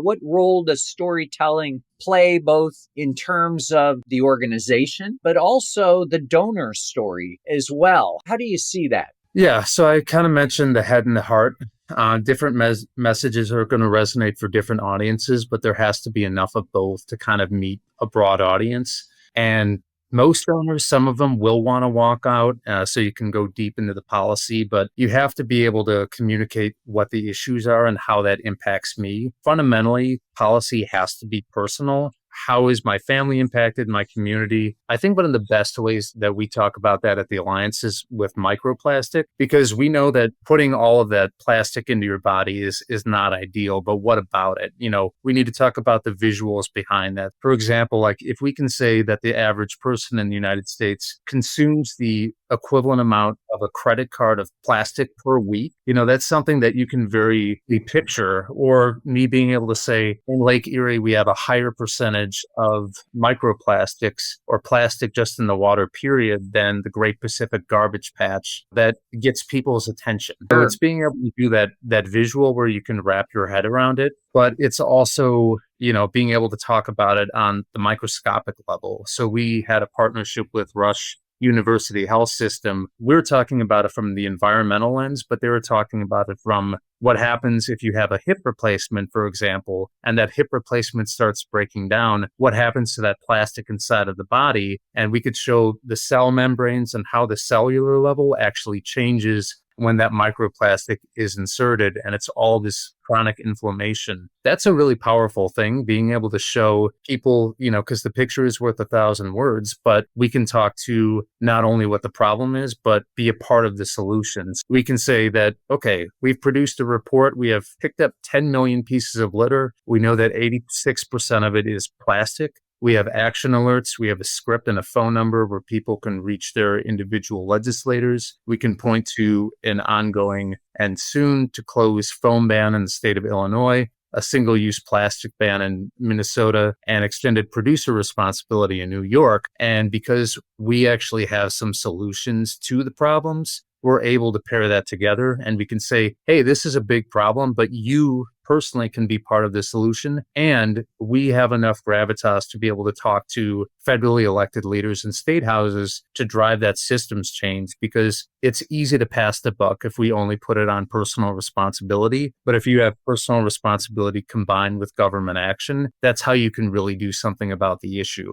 What role does storytelling play both in terms of the organization, but also the donor story as well? How do you see that? Yeah, so I kind of mentioned the head and the heart. Different messages are going to resonate for different audiences, but there has to be enough of both to kind of meet a broad audience. And most donors, some of them will want to walk out, so you can go deep into the policy, but you have to be able to communicate what the issues are and how that impacts me. Fundamentally, policy has to be personal. How is my family impacted, my community? I think one of the best ways that we talk about that at the Alliance is with microplastic, because we know that putting all of that plastic into your body is not ideal, but what about it? We need to talk about the visuals behind that. For example, like if we can say that the average person in the United States consumes the equivalent amount of a credit card of plastic per week, that's something that you can very picture. Or me being able to say in Lake Erie, we have a higher percentage of microplastics or plastic just in the water, period, than the Great Pacific Garbage Patch that gets people's attention. So it's being able to do that visual where you can wrap your head around it, but it's also being able to talk about it on the microscopic level. So we had a partnership with Rush University Health System. We're talking about it from the environmental lens, but they were talking about it from what happens if you have a hip replacement, for example, and that hip replacement starts breaking down, what happens to that plastic inside of the body? And we could show the cell membranes and how the cellular level actually changes when that microplastic is inserted, and it's all this chronic inflammation. That's a really powerful thing, being able to show people, because the picture is worth 1,000 words, but we can talk to not only what the problem is, but be a part of the solutions. We can say that, okay, we've produced a report. We have picked up 10 million pieces of litter. We know that 86% of it is plastic. We have action alerts. We have a script and a phone number where people can reach their individual legislators. We can point to an ongoing and soon to close foam ban in the state of Illinois, a single-use plastic ban in Minnesota, and extended producer responsibility in New York. And because we actually have some solutions to the problems, we're able to pair that together and we can say, hey, this is a big problem, but you personally can be part of the solution. And we have enough gravitas to be able to talk to federally elected leaders in state houses to drive that systems change, because it's easy to pass the buck if we only put it on personal responsibility. But if you have personal responsibility combined with government action, that's how you can really do something about the issue.